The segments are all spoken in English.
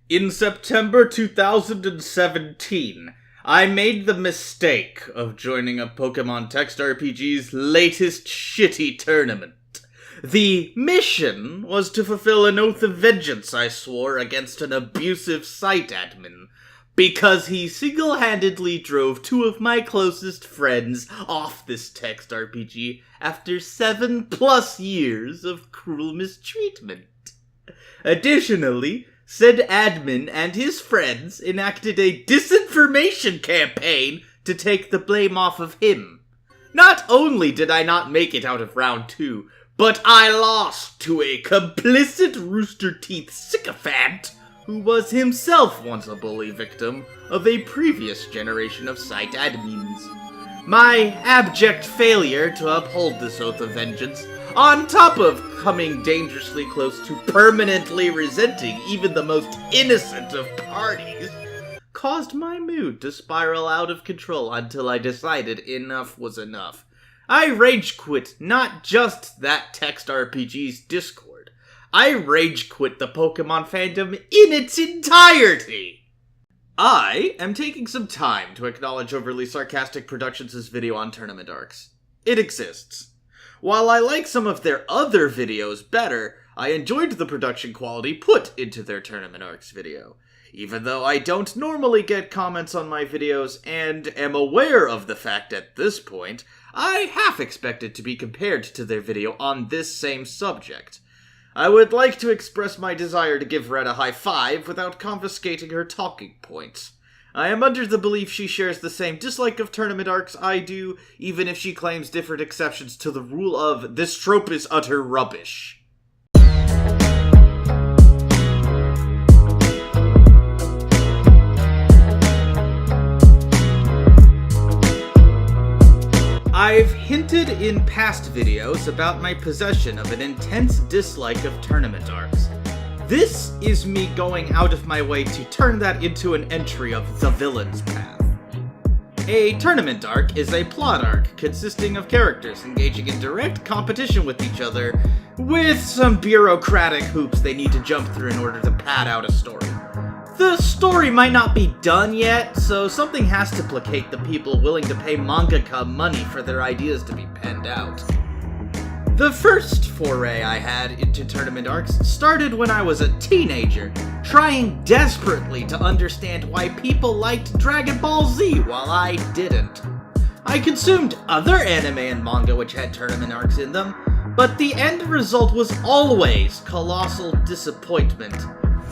In September 2017, I made the mistake of joining a Pokemon Text RPG's latest shitty tournament. The mission was to fulfill an oath of vengeance I swore against an abusive site admin, because he single-handedly drove two of my closest friends off this text RPG after 7+ years of cruel mistreatment. Additionally, said admin and his friends enacted a disinformation campaign to take the blame off of him. Not only did I not make it out of round 2, but I lost to a complicit Rooster Teeth sycophant who was himself once a bully victim of a previous generation of site admins. My abject failure to uphold this oath of vengeance, on top of coming dangerously close to permanently resenting even the most innocent of parties, caused my mood to spiral out of control until I decided enough was enough. I rage quit not just that text RPG's Discord. I rage quit the Pokemon fandom in its entirety! I am taking some time to acknowledge Overly Sarcastic Productions' video on tournament arcs. It exists. While I like some of their other videos better, I enjoyed the production quality put into their tournament arcs video. Even though I don't normally get comments on my videos and am aware of the fact at this point, I half expect it to be compared to their video on this same subject. I would like to express my desire to give Red a high five without confiscating her talking points. I am under the belief she shares the same dislike of tournament arcs I do, even if she claims different exceptions to the rule of "this trope is utter rubbish." I've hinted in past videos about my possession of an intense dislike of tournament arcs. This is me going out of my way to turn that into an entry of the villain's path. A tournament arc is a plot arc consisting of characters engaging in direct competition with each other, with some bureaucratic hoops they need to jump through in order to pad out a story. The story might not be done yet, so something has to placate the people willing to pay mangaka money for their ideas to be penned out. The first foray I had into tournament arcs started when I was a teenager, trying desperately to understand why people liked Dragon Ball Z while I didn't. I consumed other anime and manga which had tournament arcs in them, but the end result was always colossal disappointment.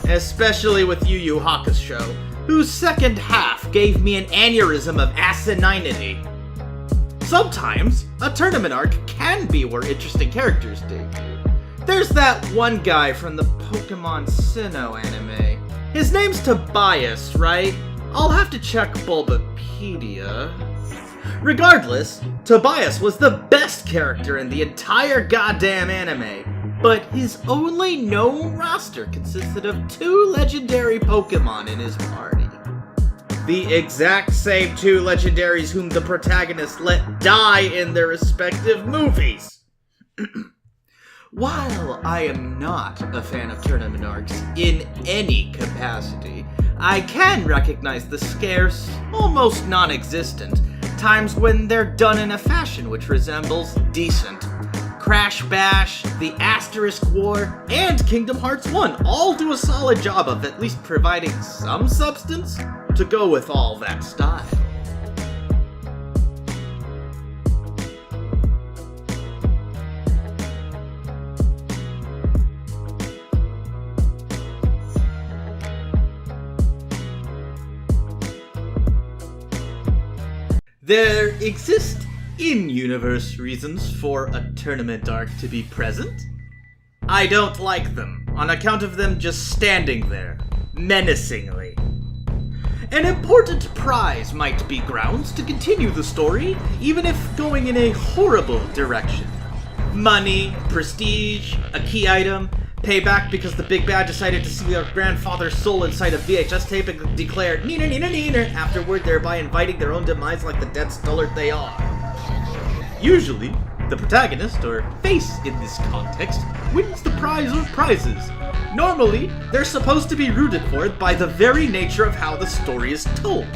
Especially with Yu Yu Hakusho, whose second half gave me an aneurysm of asininity. Sometimes, a tournament arc can be where interesting characters debut. There's that one guy from the Pokemon Sinnoh anime. His name's Tobias, right? I'll have to check Bulbapedia. Regardless, Tobias was the best character in the entire goddamn anime, but his only known roster consisted of 2 legendary Pokemon in his party. The exact same 2 legendaries whom the protagonists let die in their respective movies. While I am not a fan of tournament arcs in any capacity, I can recognize the scarce, almost non-existent, times when they're done in a fashion which resembles decent. Crash Bash, the Asterisk War, and Kingdom Hearts 1 all do a solid job of at least providing some substance to go with all that style. There exist in-universe reasons for a tournament arc to be present. I don't like them, on account of them just standing there, menacingly. An important prize might be grounds to continue the story, even if going in a horrible direction. Money, prestige, a key item, payback because the big bad decided to see their grandfather's soul inside a VHS tape and declared "neener, neener, neener," afterward, thereby inviting their own demise like the dead dullard they are. Usually, the protagonist, or face in this context, wins the prize or prizes. Normally, they're supposed to be rooted for by the very nature of how the story is told.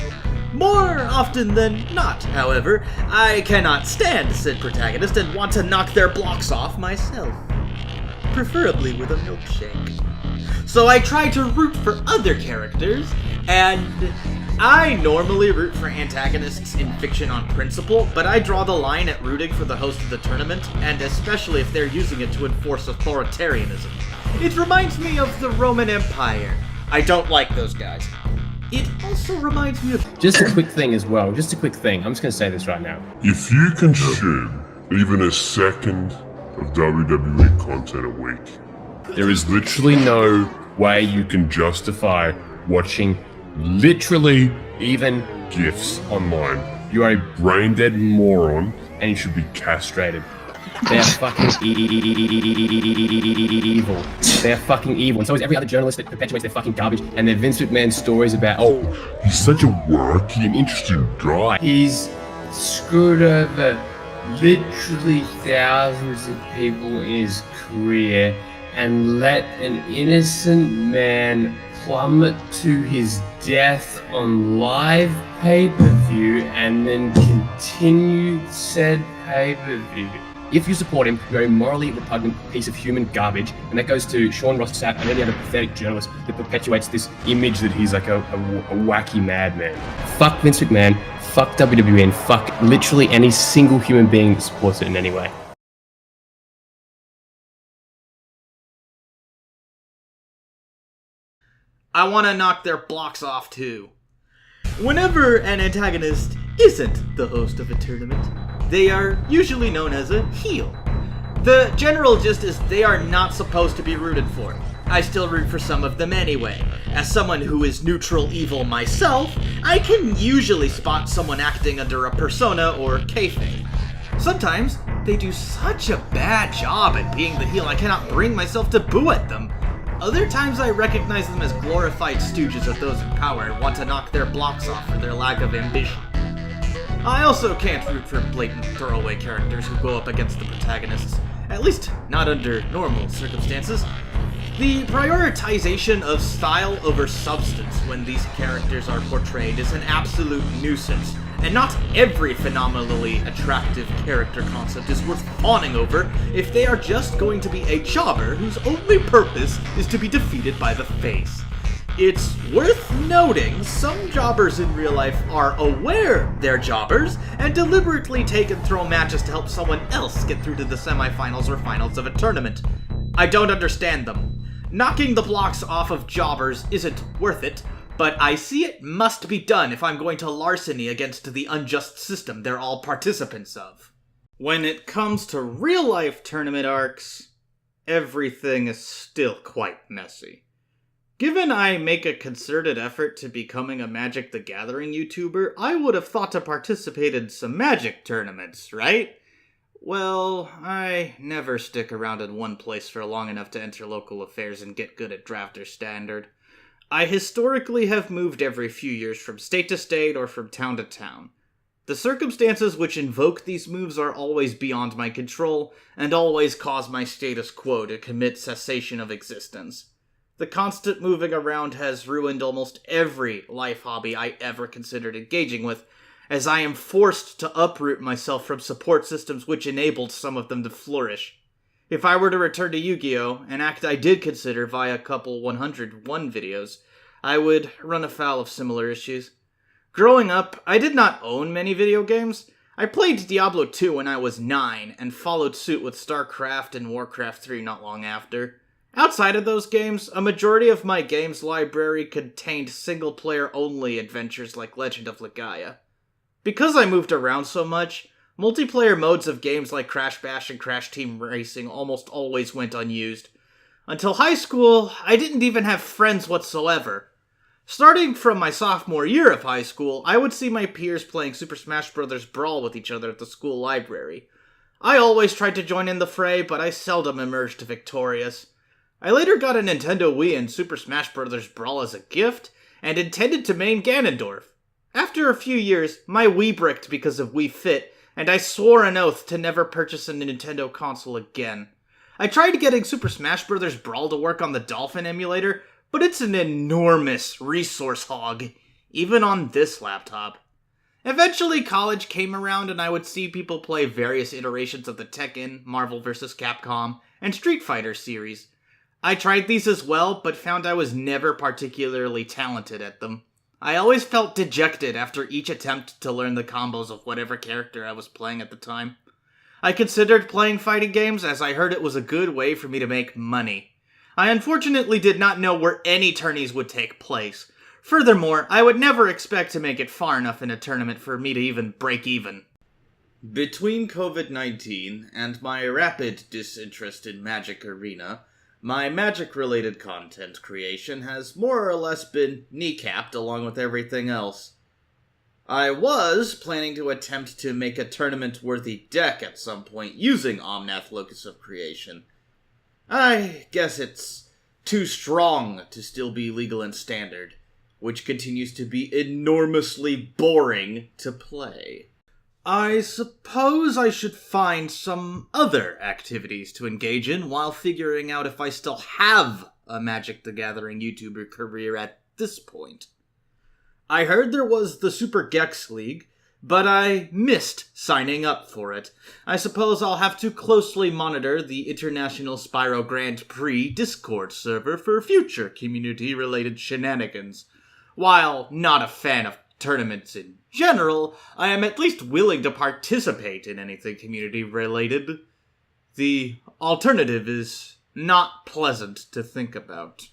More often than not, however, I cannot stand said protagonist and want to knock their blocks off myself. Preferably with a milkshake. So I try to root for other characters, and I normally root for antagonists in fiction on principle, but I draw the line at rooting for the host of the tournament, and especially if they're using it to enforce authoritarianism. It reminds me of the Roman Empire. I don't like those guys. It also reminds me of... Just a quick thing as well, I'm just going to say this right now. If you consume even a second of WWE content a week, there is literally no way you can justify watching literally even GIFs online. You are a brain-dead moron and you should be castrated. They're fucking evil. They're fucking evil. And so is every other journalist that perpetuates their fucking garbage and their Vince McMahon stories about, oh, he's such a wacky and interesting guy. he's screwed over literally thousands of people in his career and let an innocent man plummet to his death on live pay-per-view and then continue said pay-per-view. If you support him, you're a morally repugnant piece of human garbage, and that goes to Sean Ross Sapp and any other pathetic journalist that perpetuates this image that he's like a wacky madman. Fuck Vince McMahon, fuck WWE, and fuck literally any single human being that supports it in any way. I want to knock their blocks off too. Whenever an antagonist isn't the host of a tournament, they are usually known as a heel. The general gist is they are not supposed to be rooted for. I still root for some of them anyway. As someone who is neutral evil myself, I can usually spot someone acting under a persona or kayfabe. Sometimes they do such a bad job at being the heel I cannot bring myself to boo at them. Other times I recognize them as glorified stooges of those in power and want to knock their blocks off for their lack of ambition. I also can't root for blatant throwaway characters who go up against the protagonists, at least not under normal circumstances. The prioritization of style over substance when these characters are portrayed is an absolute nuisance, and not every phenomenally attractive character concept is worth fawning over if they are just going to be a jobber whose only purpose is to be defeated by the face. It's worth noting some jobbers in real life are aware they're jobbers and deliberately take and throw matches to help someone else get through to the semifinals or finals of a tournament. I don't understand them. Knocking the blocks off of jobbers isn't worth it, but I see it must be done if I'm going to larceny against the unjust system they're all participants of. When it comes to real-life tournament arcs, everything is still quite messy. Given I make a concerted effort to becoming a Magic the Gathering YouTuber, I would have thought to participate in some Magic tournaments, right? Well, I never stick around in one place for long enough to enter local affairs and get good at drafter standard. I historically have moved every few years from state to state or from town to town. The circumstances which invoke these moves are always beyond my control, and always cause my status quo to commit cessation of existence. The constant moving around has ruined almost every life hobby I ever considered engaging with, as I am forced to uproot myself from support systems which enabled some of them to flourish. If I were to return to Yu-Gi-Oh!, an act I did consider via a couple 101 videos, I would run afoul of similar issues. Growing up, I did not own many video games. I played Diablo 2 when I was 9, and followed suit with StarCraft and Warcraft 3 not long after. Outside of those games, a majority of my games library contained single-player only adventures like Legend of Legaia. Because I moved around so much, multiplayer modes of games like Crash Bash and Crash Team Racing almost always went unused. Until high school, I didn't even have friends whatsoever. Starting from my sophomore year of high school, I would see my peers playing Super Smash Bros. Brawl with each other at the school library. I always tried to join in the fray, but I seldom emerged victorious. I later got a Nintendo Wii and Super Smash Bros. Brawl as a gift, and intended to main Ganondorf. After a few years, my Wii bricked because of Wii Fit, and I swore an oath to never purchase a Nintendo console again. I tried getting Super Smash Bros. Brawl to work on the Dolphin emulator, but it's an enormous resource hog, even on this laptop. Eventually, college came around and I would see people play various iterations of the Tekken, Marvel vs. Capcom, and Street Fighter series. I tried these as well, but found I was never particularly talented at them. I always felt dejected after each attempt to learn the combos of whatever character I was playing at the time. I considered playing fighting games as I heard it was a good way for me to make money. I unfortunately did not know where any tourneys would take place. Furthermore, I would never expect to make it far enough in a tournament for me to even break even. Between COVID-19 and my rapid disinterest in Magic Arena, my Magic-related content creation has more or less been kneecapped along with everything else. I was planning to attempt to make a tournament-worthy deck at some point using Omnath Locus of Creation. I guess it's too strong to still be legal and standard, which continues to be enormously boring to play. I suppose I should find some other activities to engage in while figuring out if I still have a Magic the Gathering YouTuber career at this point. I heard there was the Super GAGS League, but I missed signing up for it. I suppose I'll have to closely monitor the International Spyro Grand Prix Discord server for future community-related shenanigans. While not a fan of tournaments in general, I am at least willing to participate in anything community-related. The alternative is not pleasant to think about.